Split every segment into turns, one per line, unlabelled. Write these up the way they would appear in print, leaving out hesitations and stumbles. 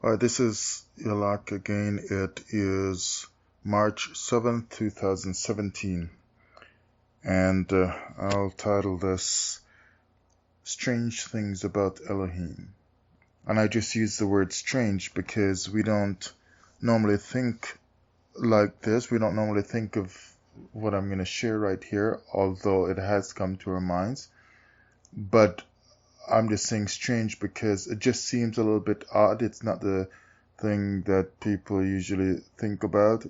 This is Yalak again. It is March 7th, 2017, and I'll title this Strange Things About Elohim. And I just use the word strange because we don't normally think like this. We don't normally think of what I'm going to share right here, although it has come to our minds. But I'm just saying strange because it just seems a little bit odd. It's not the thing that people usually think about.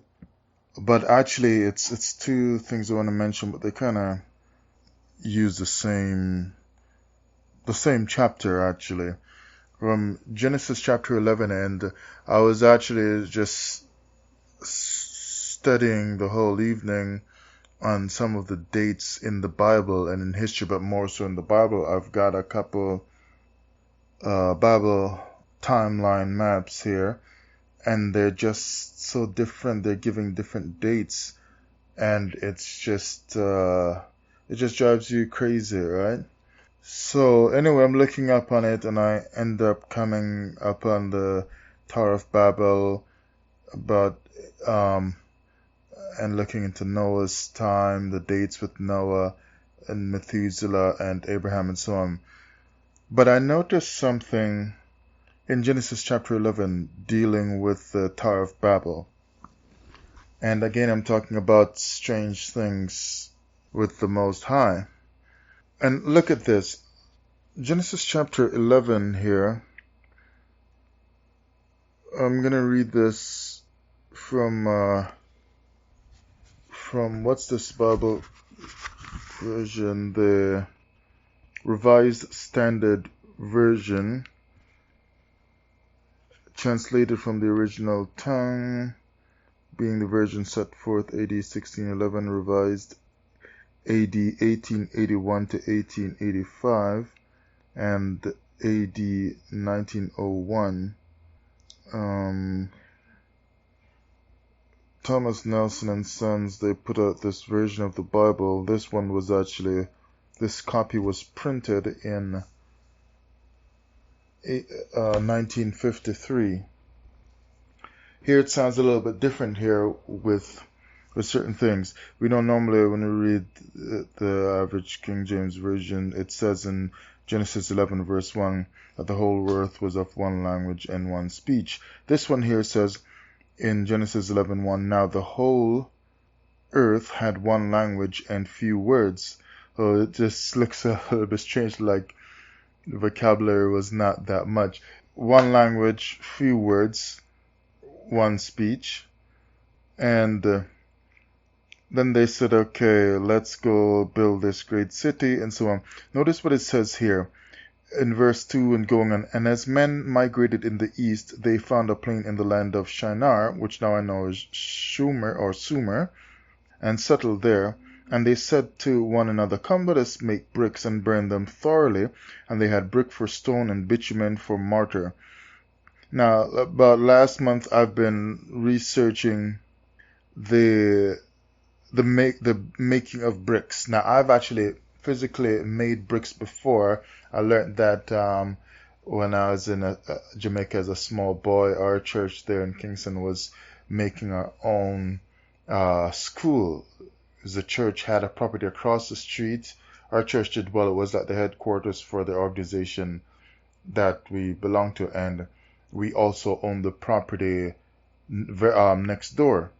But actually, it's two things I want to mention, but they kind of use the same chapter actually from Genesis chapter 11, and I was actually just studying the whole evening on some of the dates in the Bible and in history, but more so in the Bible. I've got a couple Bible timeline maps here, and they're just so different. They're giving different dates, and it just drives you crazy, right? So anyway, I'm looking up on it, and I end up coming up on the Tower of Babel about and looking into Noah's time, the dates with Noah and Methuselah and Abraham and so on. But I noticed something in Genesis chapter 11 dealing with the Tower of Babel. And again, I'm talking about strange things with the Most High. And look at this. Genesis chapter 11 here. I'm going to read this from what's this Bible version? The Revised Standard Version, translated from the original tongue, being the version set forth AD 1611, revised AD 1881 to 1885, and AD 1901. Thomas Nelson and Sons, they put out this version of the Bible. This copy was printed in 1953. Here it sounds a little bit different here with certain things. We don't normally, when we read the average King James Version, it says in Genesis 11 verse 1 that the whole earth was of one language and one speech. This one here says in Genesis 11:1, now the whole earth had one language and few words. So it just looks a little bit strange, like the vocabulary was not that much. One language, few words, one speech. And then they said, okay, let's go build this great city and so on. Notice what it says here in verse 2 and going on. And as men migrated in the east, they found a plain in the land of Shinar, which now I know is Sumer, and settled there. And they said to one another, come, let us make bricks and burn them thoroughly. And they had brick for stone and bitumen for mortar. Now, about last month, I've been researching the making of bricks. Now, I've actually physically made bricks before. I learned that when I was in Jamaica as a small boy. Our church there in Kingston was making our own school. The church had a property across the street. Our church did well. It was like the headquarters for the organization that we belonged to, and we also owned the property next door.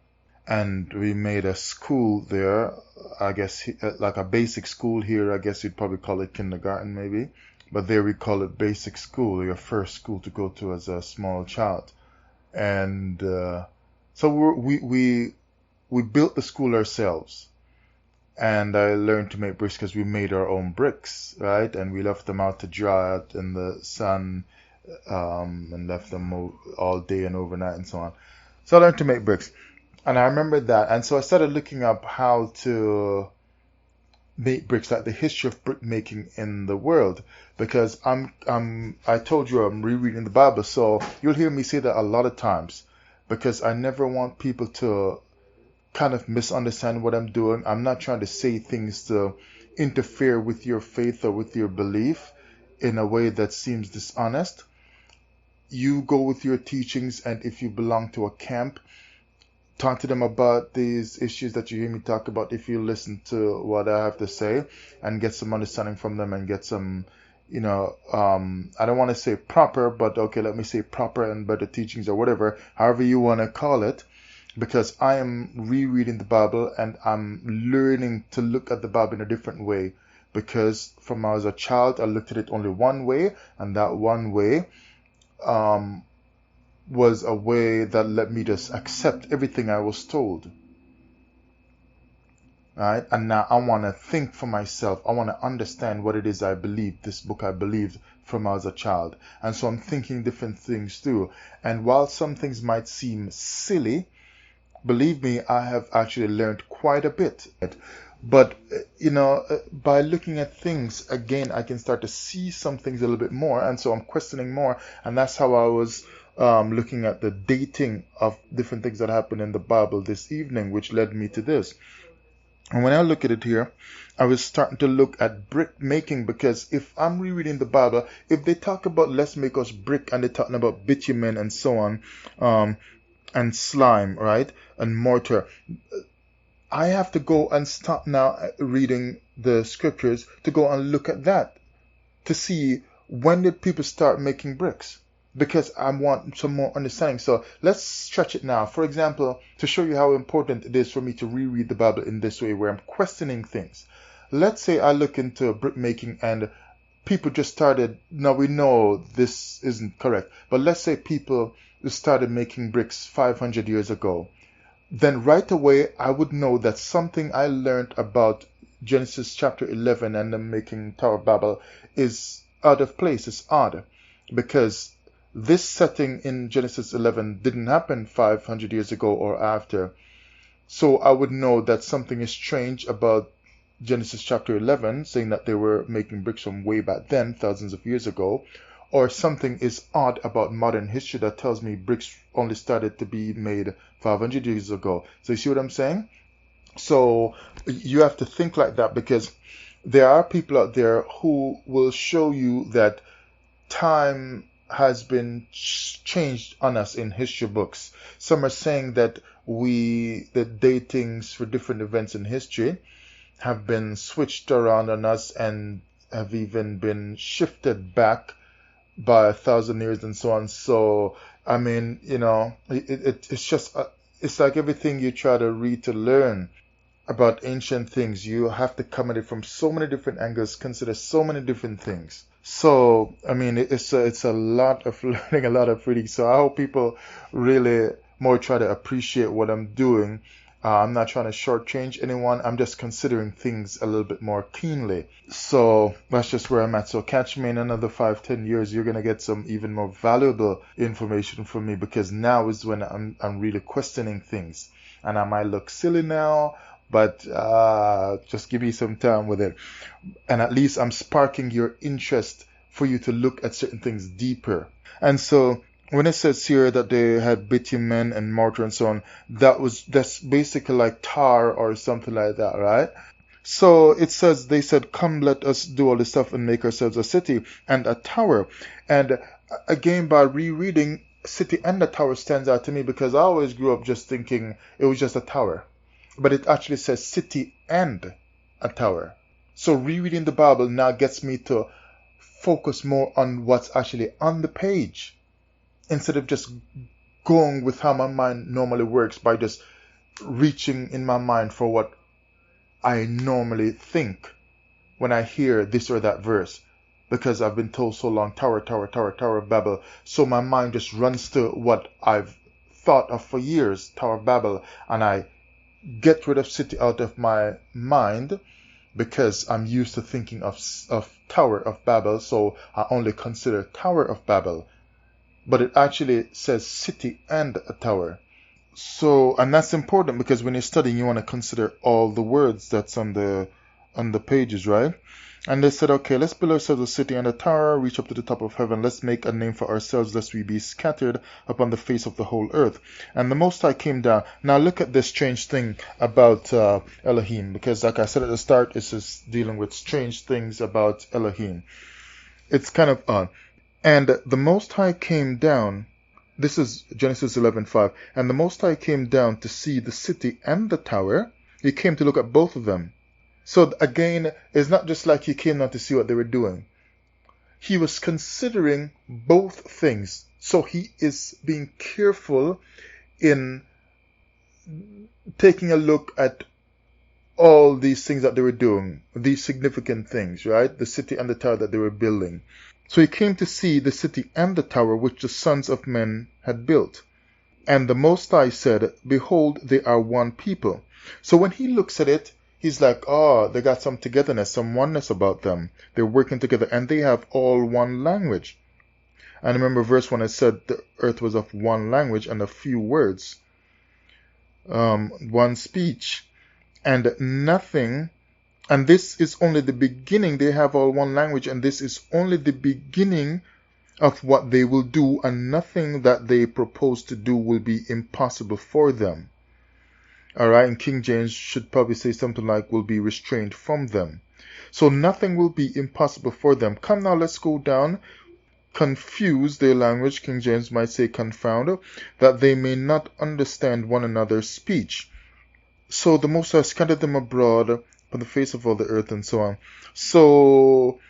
And we made a school there, I guess, like a basic school here. I guess you'd probably call it kindergarten maybe. But there we call it basic school, your first school to go to as a small child. And so we built the school ourselves. And I learned to make bricks because we made our own bricks, right? And we left them out to dry out in the sun and left them all day and overnight and so on. So I learned to make bricks. And I remember that. And so I started looking up how to make bricks, like the history of brick making in the world. Because I told you I'm rereading the Bible, so you'll hear me say that a lot of times. Because I never want people to kind of misunderstand what I'm doing. I'm not trying to say things to interfere with your faith or with your belief in a way that seems dishonest. you go with your teachings, and if you belong to a camp, talk to them about these issues that you hear me talk about. If you listen to what I have to say and get some understanding from them and get some, I don't want to say proper, but okay, let me say proper and better teachings or whatever, however you want to call it, because I am rereading the Bible and I'm learning to look at the Bible in a different way. Because from when I was a child, I looked at it only one way, and that one way was a way that let me just accept everything I was told. Right? And now I want to think for myself. I want to understand what it is I believe, this book I believed from when I was a child. And so I'm thinking different things too. And while some things might seem silly, believe me, I have actually learned quite a bit. But, by looking at things, again, I can start to see some things a little bit more. And so I'm questioning more. And that's how I was looking at the dating of different things that happened in the Bible this evening, which led me to this. And when I look at it here, I was starting to look at brick making, because if I'm rereading the Bible, if they talk about let's make us brick and they're talking about bitumen and so on, and slime, right, and mortar, I have to go and stop now reading the scriptures to go and look at that to see when did people start making bricks, because I want some more understanding. So let's stretch it now. For example, to show you how important it is for me to reread the Bible in this way where I'm questioning things. Let's say I look into brick making and people just started, now we know this isn't correct, but let's say people started making bricks 500 years ago. Then right away I would know that something I learned about Genesis chapter 11 and the making Tower of Babel is out of place, it's odd, because this setting in Genesis 11 didn't happen 500 years ago or after. So I would know that something is strange about Genesis chapter 11, saying that they were making bricks from way back then, thousands of years ago, or something is odd about modern history that tells me bricks only started to be made 500 years ago. So you see what I'm saying? So you have to think like that, because there are people out there who will show you that time has been changed on us in history books. Some are saying that the datings for different events in history have been switched around on us and have even been shifted back by 1,000 years and so on. So, I mean, it's just, it's like everything you try to read to learn about ancient things, you have to come at it from so many different angles, consider so many different things. So, I mean, it's a lot of learning, a lot of reading. So I hope people really more try to appreciate what I'm doing. I'm not trying to shortchange anyone. I'm just considering things a little bit more keenly. So that's just where I'm at. So catch me in another 5-10 years. You're going to get some even more valuable information from me, because now is when I'm really questioning things. And I might look silly now, but just give me some time with it. And at least I'm sparking your interest for you to look at certain things deeper. And so when it says here that they had bitumen and mortar and so on, that's basically like tar or something like that, right? So it says, they said, come, let us do all this stuff and make ourselves a city and a tower. And again, by rereading, city and a tower stands out to me, because I always grew up just thinking it was just a tower. But it actually says city and a tower. So rereading the Bible now gets me to focus more on what's actually on the page, instead of just going with how my mind normally works by just reaching in my mind for what I normally think when I hear this or that verse, because I've been told so long, Tower, Tower, Tower, Tower of Babel. So my mind just runs to what I've thought of for years, Tower of Babel, and I get rid of city out of my mind, because I'm used to thinking of Tower of Babel, so I only consider Tower of Babel. But it actually says city and a tower. So, and that's important, because when you're studying, you want to consider all the words that's on the pages, right? And they said, okay, let's build ourselves a city and a tower, reach up to the top of heaven. Let's make a name for ourselves, lest we be scattered upon the face of the whole earth. And the Most High came down. Now look at this strange thing about Elohim, because like I said at the start, it's just dealing with strange things about Elohim. It's kind of odd. And the Most High came down. This is Genesis 11:5. And the Most High came down to see the city and the tower. He came to look at both of them. So again, it's not just like he came down to see what they were doing. He was considering both things. So he is being careful in taking a look at all these things that they were doing, these significant things, right? The city and the tower that they were building. So he came to see the city and the tower which the sons of men had built. And the Most High said, Behold, they are one people. So when he looks at it, he's like, oh, they got some togetherness, some oneness about them. They're working together and they have all one language. And remember verse 1, it said the earth was of one language and a few words, one speech, and nothing. And this is only the beginning. They have all one language, and this is only the beginning of what they will do, and nothing that they propose to do will be impossible for them. Alright, and King James should probably say something like, will be restrained from them. So nothing will be impossible for them. Come now, let's go down. Confuse their language, King James might say confound, that they may not understand one another's speech. So the Most High scattered them abroad upon the face of all the earth, and so on. So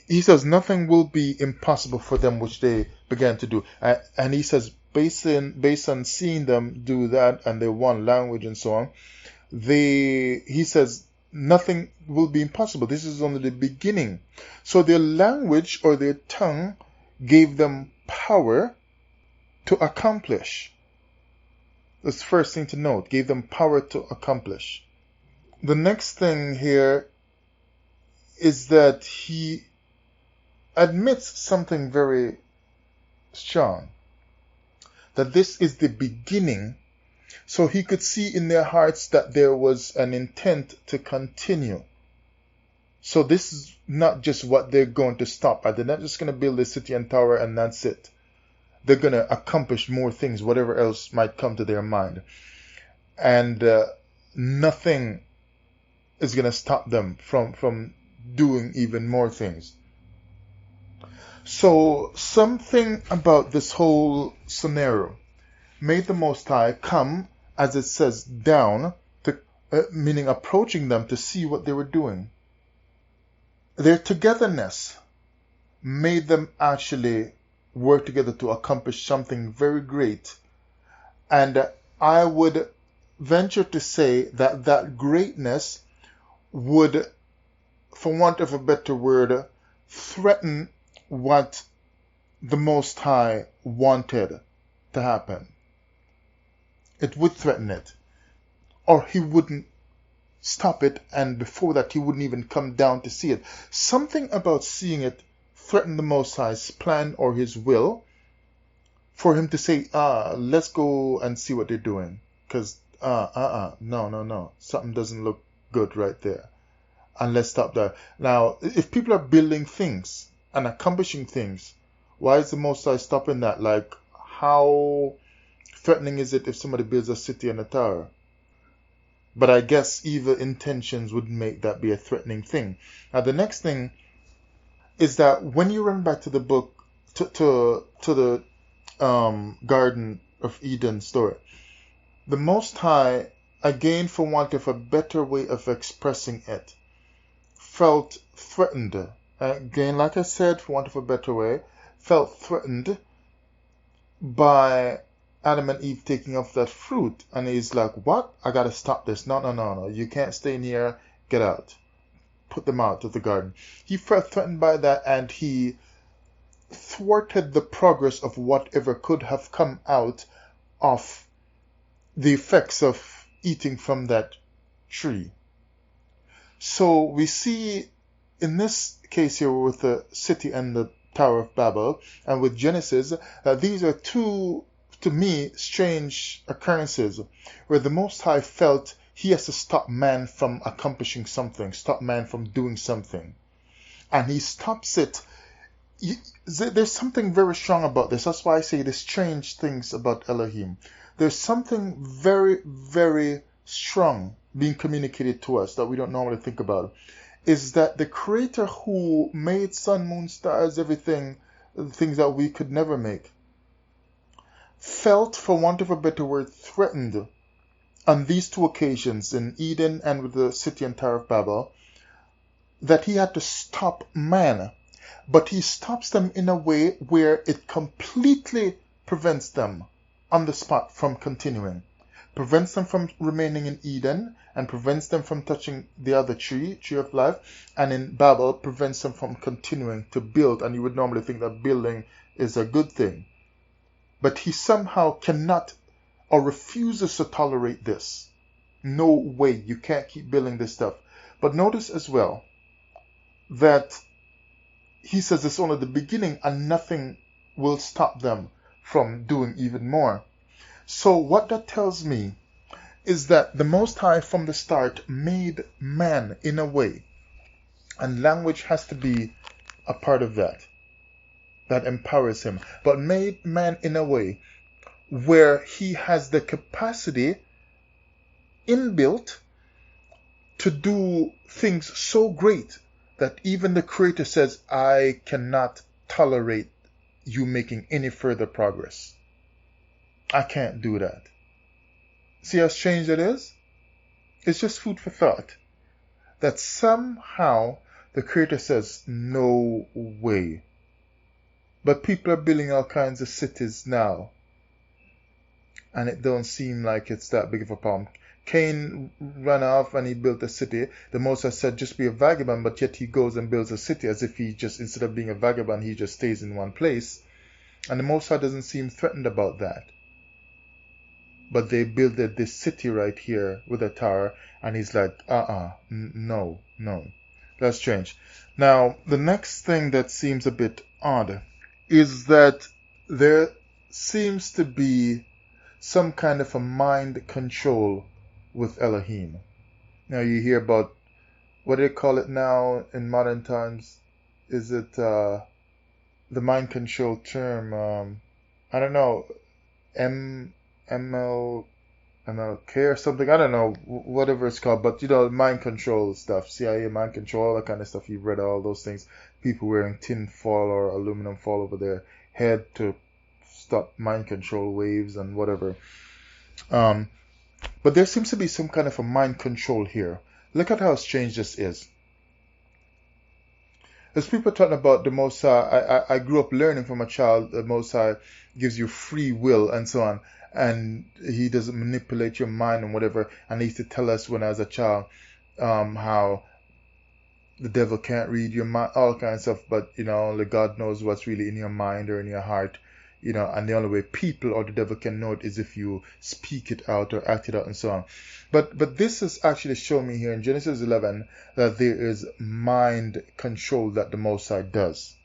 he says nothing will be impossible for them which they began to do. And he says based on seeing them do that and their one language and so on, he says nothing will be impossible. This is only the beginning. So their language or their tongue gave them power to accomplish. That's the first thing to note. Gave them power to accomplish. The next thing here is that he admits something very strong. That this is the beginning. So he could see in their hearts that there was an intent to continue. So this is not just what they're going to stop at. They're not just going to build a city and tower and that's it. They're going to accomplish more things, whatever else might come to their mind. And nothing is going to stop them from doing even more things. So something about this whole scenario made the Most High come, as it says, down, to, meaning approaching them to see what they were doing. Their togetherness made them actually work together to accomplish something very great. And I would venture to say that that greatness would, for want of a better word, threaten what the Most High wanted to happen. It would threaten it. Or he wouldn't stop it, and before that he wouldn't even come down to see it. Something about seeing it threatened the Most High's plan or his will for him to say, let's go and see what they're doing. Because, no. Something doesn't look good right there. And let's stop that. Now, if people are building things and accomplishing things, why is the Most High stopping that? Like, how threatening is it if somebody builds a city and a tower? But I guess evil intentions would make that be a threatening thing. Now, the next thing is that when you run back to the book, to the Garden of Eden story, the Most High, again for want of a better way of expressing it, felt threatened. Again, like I said, for want of a better way, felt threatened by Adam and Eve taking off that fruit. And he's like, what? I gotta stop this. No. You can't stay in here. Get out. Put them out of the garden. He felt threatened by that, and he thwarted the progress of whatever could have come out of the effects of eating from that tree. So we see in this case here with the city and the Tower of Babel, and with Genesis, that these are two, to me, strange occurrences where the Most High felt he has to stop man from accomplishing something, stop man from doing something. And he stops it. There's something very strong about this. That's why I say there's strange things about Elohim. There's something very, very strong being communicated to us that we don't normally think about. is that the Creator who made sun, moon, stars, everything, things that we could never make, felt, for want of a better word, threatened on these two occasions, in Eden and with the city and Tower of Babel, that he had to stop man. But he stops them in a way where it completely prevents them on the spot from continuing. Prevents them from remaining in Eden, and prevents them from touching the other tree of life, and in Babel prevents them from continuing to build. And you would normally think that building is a good thing. But he somehow cannot or refuses to tolerate this. No way, you can't keep building this stuff. But notice as well that he says it's only the beginning and nothing will stop them from doing even more. So what that tells me is that the Most High from the start made man in a way, and language has to be a part of that empowers him, but made man in a way where he has the capacity inbuilt to do things so great that even the Creator says, I cannot tolerate you making any further progress. I can't do that. See how strange that is? It's just food for thought. That somehow the Creator says, no way. But people are building all kinds of cities now, and it don't seem like it's that big of a problem. Cain ran off and he built a city. The Most High said, just be a vagabond, but yet he goes and builds a city as if he just, instead of being a vagabond, he just stays in one place. And the Most High doesn't seem threatened about that. But they built this city right here with a tower, and he's like, no. That's strange. Now, the next thing that seems a bit odd is that there seems to be some kind of a mind control with Elohim. Now you hear about, what do they call it now in modern times? Is it the mind control term? I don't know, MLK or something. I don't know, whatever it's called. But mind control stuff, CIA mind control, all that kind of stuff. You've read all those things. People wearing tin foil or aluminum foil over their head to stop mind control waves and whatever. But there seems to be some kind of a mind control here. Look at how strange this is. As people talking about the Most High, I grew up learning from a child the Most High gives you free will and so on, and he doesn't manipulate your mind and whatever. And he used to tell us when I was a child how the devil can't read your mind, all kinds of stuff, but only God knows what's really in your mind or in your heart. And the only way people or the devil can know it is if you speak it out or act it out and so on. But this is actually showing me here in Genesis 11 that there is mind control that the Most High does.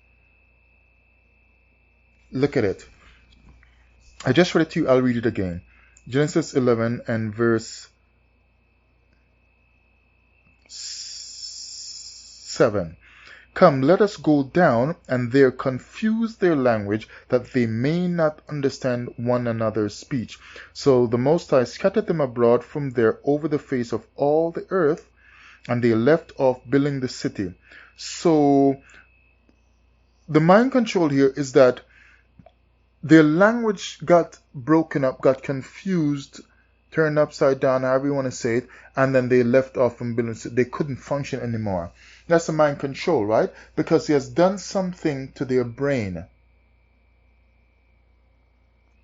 Look at it. I just read it to you. I'll read it again. Genesis 11 and verse 7. Come, let us go down, and there confuse their language, that they may not understand one another's speech. So the Most High scattered them abroad from there over the face of all the earth, and they left off building the city. So the mind control here is that their language got broken up, got confused, turned upside down, however you want to say it, and then they left off from building. They couldn't function anymore. That's the mind control, right? Because he has done something to their brain.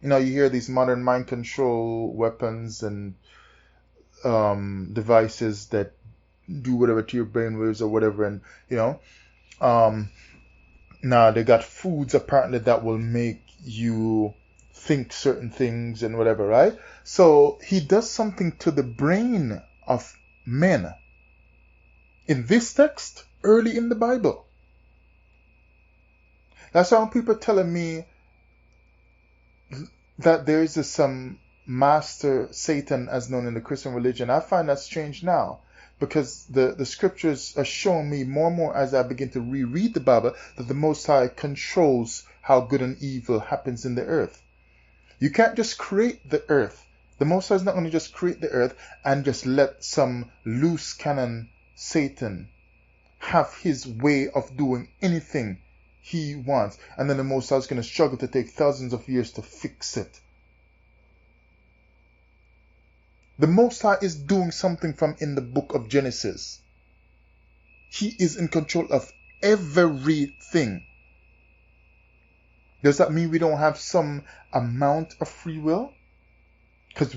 You hear these modern mind control weapons and devices that do whatever to your brain waves or whatever, and now they got foods apparently that will make you think certain things and whatever, right? So he does something to the brain of men in this text early in the Bible. That's why when people are telling me that there is some master Satan as known in the Christian religion, I find that strange now, because the scriptures are showing me more and more as I begin to reread the Bible that the Most High controls how good and evil happens in the earth. You can't just create the earth. The Most High is not going to just create the earth and just let some loose cannon Satan have his way of doing anything he wants. And then the Most High is going to struggle to take thousands of years to fix it. The Most High is doing something from in the book of Genesis. He is in control of everything. Does that mean we don't have some amount of free will? Because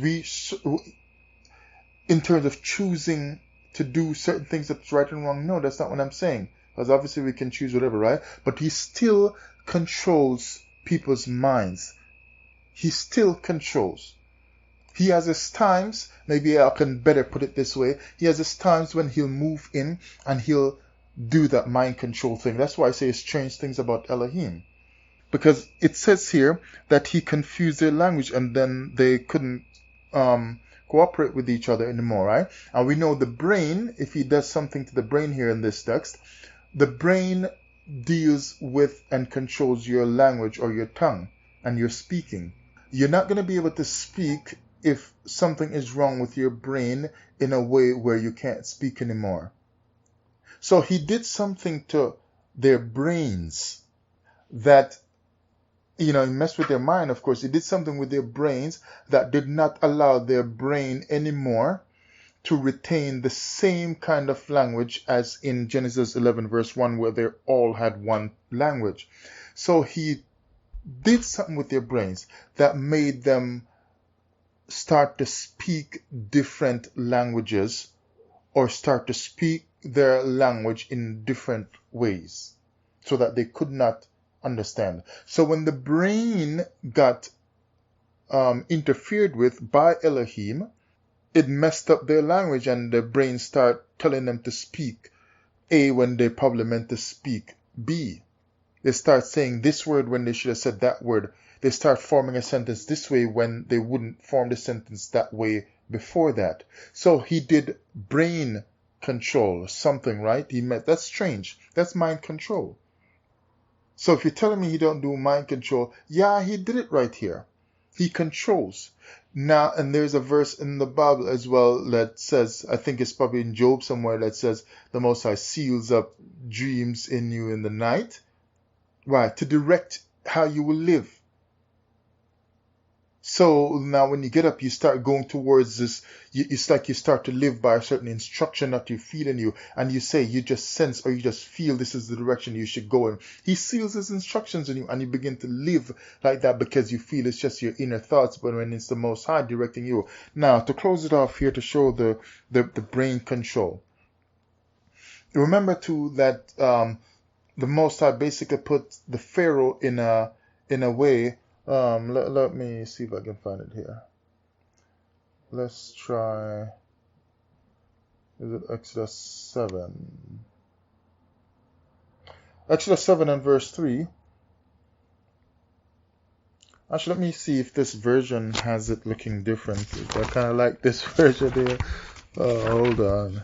in terms of choosing to do certain things that's right and wrong, no, that's not what I'm saying. Because obviously we can choose whatever, right? But he still controls people's minds. He still controls. He has his times, maybe I can better put it this way, he has his times when he'll move in and he'll do that mind control thing. That's why I say strange things about Elohim. Because it says here that he confused their language and then they couldn't cooperate with each other anymore, right? And we know the brain, if he does something to the brain here in this text, the brain deals with and controls your language or your tongue and your speaking. You're not going to be able to speak if something is wrong with your brain in a way where you can't speak anymore. So he did something to their brains that, he messed with their mind, of course. He did something with their brains that did not allow their brain anymore to retain the same kind of language as in Genesis 11 verse 1 where they all had one language. So he did something with their brains that made them start to speak different languages or start to speak their language in different ways so that they could not understand. So when the brain got interfered with by Elohim, it messed up their language and the brain started telling them to speak A when they probably meant to speak B. They start saying this word when they should have said that word. They start forming a sentence this way when they wouldn't form the sentence that way before that. So he did brain control, something, right? That's strange. That's mind control. So if you're telling me he don't do mind control, yeah, he did it right here. He controls. Now, and there's a verse in the Bible as well that says, I think it's probably in Job somewhere, that says the Most High seals up dreams in you in the night. Right, to direct how you will live. So now when you get up, you start going towards this, it's like you start to live by a certain instruction that you feel in you, and you say, you just sense or you just feel this is the direction you should go in. He seals his instructions in you, and you begin to live like that because you feel it's just your inner thoughts, but when it's the Most High directing you. Now, to close it off here, to show the brain control. Remember too that the Most High basically put the Pharaoh in a way. Let me see if I can find it here. Let's try. Is it Exodus 7? Exodus 7 and verse 3. Actually, let me see if this version has it looking different. I kind of like this version here. Hold on.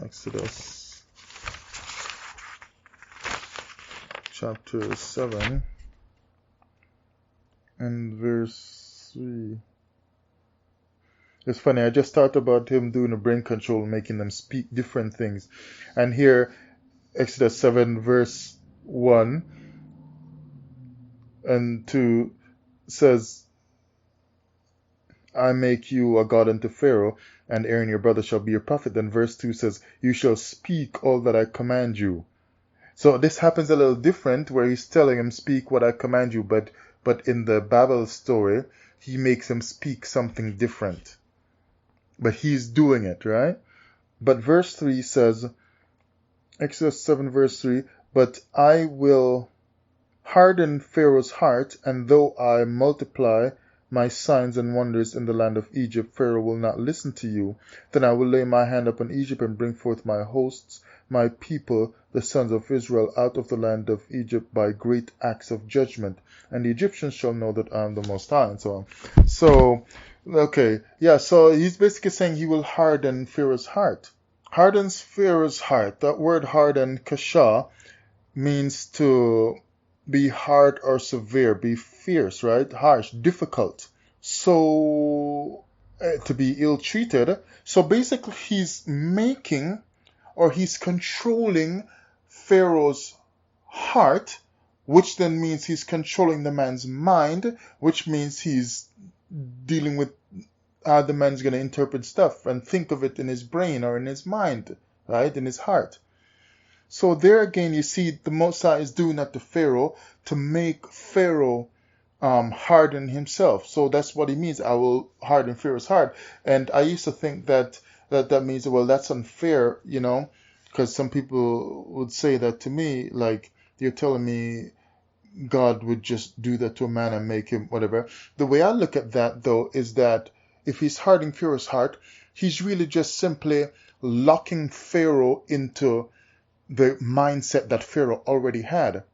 Exodus chapter 7 and verse 3. It's funny, I just thought about him doing a brain control, making them speak different things. And here, Exodus 7 verse 1 and 2 says, I make you a god unto Pharaoh, and Aaron your brother shall be your prophet. Then verse 2 says, you shall speak all that I command you. So this happens a little different, where he's telling him, speak what I command you, but in the Babel story, he makes him speak something different. But he's doing it, right? But verse 3 says, Exodus 7 verse 3, but I will harden Pharaoh's heart, and though I multiply my signs and wonders in the land of Egypt, Pharaoh will not listen to you. Then I will lay my hand upon Egypt and bring forth my hosts, my people, the sons of Israel, out of the land of Egypt by great acts of judgment. And the Egyptians shall know that I am the Most High, and so on. So, okay, yeah, so he's basically saying he will harden Pharaoh's heart. Hardens Pharaoh's heart. That word harden, kasha, means to be hard or severe, be fierce, right? Harsh, difficult. So, to be ill-treated. So basically he's making or he's controlling Pharaoh's heart, which then means he's controlling the man's mind, which means he's dealing with how the man's going to interpret stuff and think of it in his brain or in his mind, right, in his heart. So there again, you see the Most High is doing that to Pharaoh to make Pharaoh harden himself. So that's what he means. I will harden Pharaoh's heart. And I used to think that means, well, that's unfair, because some people would say that to me, like, you're telling me God would just do that to a man and make him whatever. The way I look at that, though, is that if he's hardening Pharaoh's heart, he's really just simply locking Pharaoh into the mindset that Pharaoh already had.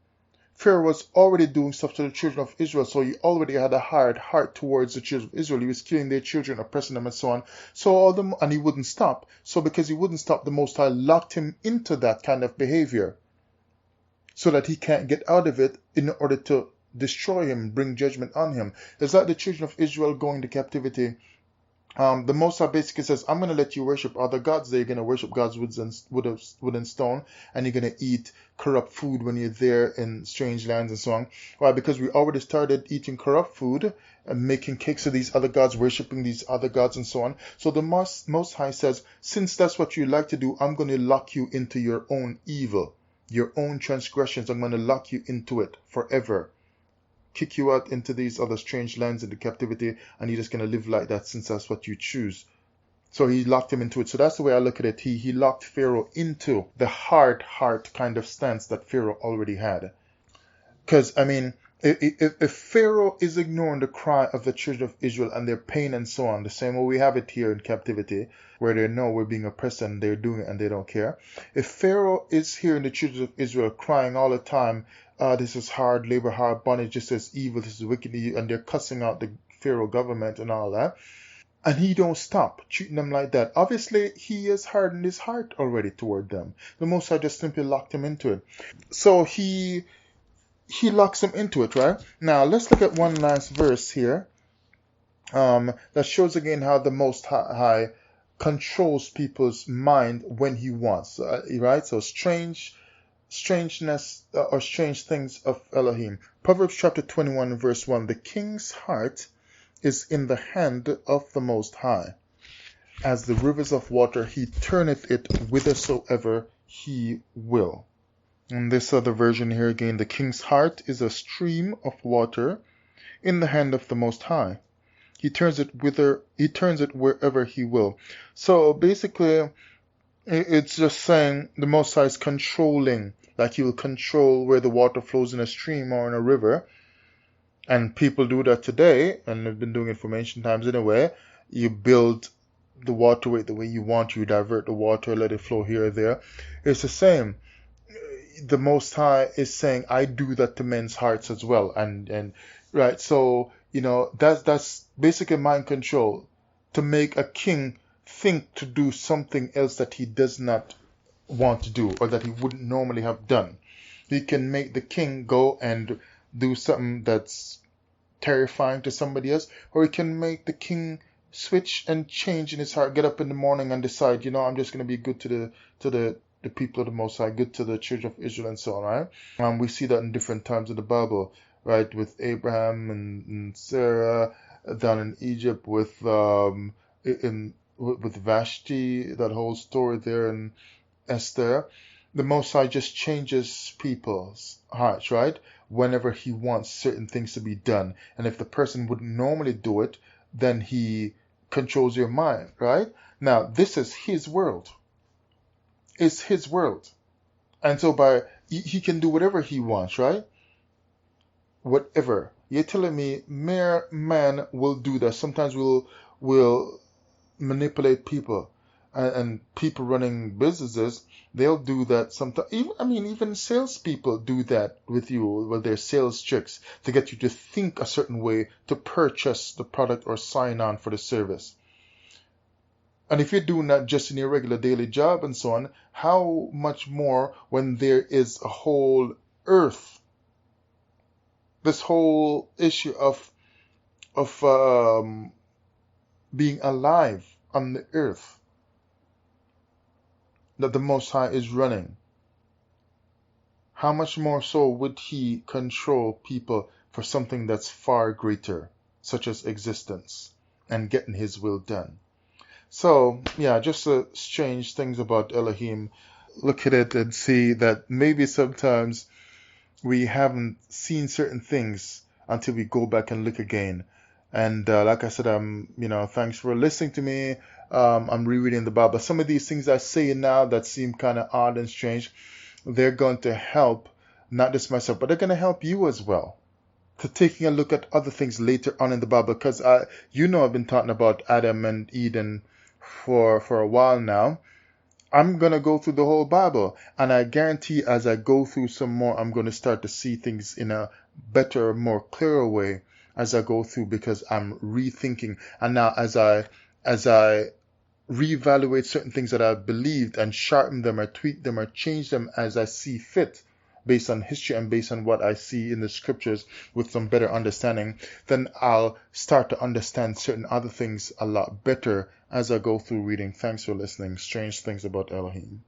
Pharaoh was already doing stuff to the children of Israel, so he already had a hard heart towards the children of Israel. He was killing their children, oppressing them, and so on. And he wouldn't stop. So because he wouldn't stop, the Most High locked him into that kind of behavior, so that he can't get out of it in order to destroy him, bring judgment on him. It's like the children of Israel going to captivity. The Most High basically says, I'm going to let you worship other gods. You're going to worship God's wood and stone, and you're going to eat corrupt food when you're there in strange lands and so on. Why? Because we already started eating corrupt food and making cakes of these other gods, worshiping these other gods and so on. So the Most High says, since that's what you like to do, I'm going to lock you into your own evil, your own transgressions. I'm going to lock you into it forever. Kick you out into these other strange lands into captivity, and you're just going to live like that since that's what you choose. So he locked him into it. So that's the way I look at it. He locked Pharaoh into the hard heart kind of stance that Pharaoh already had. Because, I mean, if Pharaoh is ignoring the cry of the children of Israel and their pain and so on, the same way we have it here in captivity, where they know we're being oppressed and they're doing it and they don't care. If Pharaoh is hearing the children of Israel crying all the time, this is hard labor, hard bondage, just as evil, this is wicked, and they're cussing out the Pharaoh government and all that, and he don't stop treating them like that, obviously he has hardened his heart already toward them. The Most High just simply locked him into it. So he locks him into it, right? Now let's look at one last verse here that shows again how the Most High controls people's mind when he wants, right? So strangeness or strange things of Elohim. Proverbs chapter 21 verse 1. The king's heart is in the hand of the Most High. As the rivers of water, he turneth it whithersoever he will. And this other version here again, the king's heart is a stream of water in the hand of the Most High. He turns it wherever he will. So basically, it's just saying the Most High is controlling, like he will control where the water flows in a stream or in a river. And people do that today, and they've been doing it from ancient times anyway. You build the waterway the way you want, you divert the water, let it flow here or there. It's the same. The Most High is saying, I do that to men's hearts as well. And right, so, that's basically mind control, to make a king think to do something else that he does not want to do, or that he wouldn't normally have done. He can make the king go and do something that's terrifying to somebody else, or he can make the king switch and change in his heart, get up in the morning and decide, I'm just going to be good to the people of the Most High, good to the children of Israel and so on, right? We see that in different times in the Bible, right? With Abraham and Sarah down in Egypt, with Vashti, that whole story there, and Esther. The Most High just changes people's hearts, right? Whenever he wants certain things to be done. And if the person wouldn't normally do it, then he controls your mind, right? Now, this is his world. It's his world. And so he can do whatever he wants, right? Whatever. You're telling me mere man will do that. Sometimes we'll manipulate people. And people running businesses, they'll do that sometimes. Even salespeople do that with you with their sales tricks to get you to think a certain way to purchase the product or sign on for the service. And if you're doing that just in your regular daily job and so on, how much more when there is a whole earth, this whole issue of being alive on the earth. that the Most High is running, how much more so would he control people for something that's far greater, such as existence and getting his will done? So, yeah, just strange things about Elohim. Look at it and see that maybe sometimes we haven't seen certain things until we go back and look again. And like I said, thanks for listening to me. I'm rereading the Bible. Some of these things I say now that seem kind of odd and strange, they're going to help not just myself, but they're going to help you as well to taking a look at other things later on in the Bible. Because I've been talking about Adam and Eden for a while now. I'm going to go through the whole Bible, and I guarantee as I go through some more, I'm going to start to see things in a better, more clearer way as I go through, because I'm rethinking. And now as I reevaluate certain things that I've believed and sharpen them or tweak them or change them as I see fit, based on history and based on what I see in the scriptures with some better understanding, then I'll start to understand certain other things a lot better as I go through reading. Thanks for listening. Strange things about Elohim.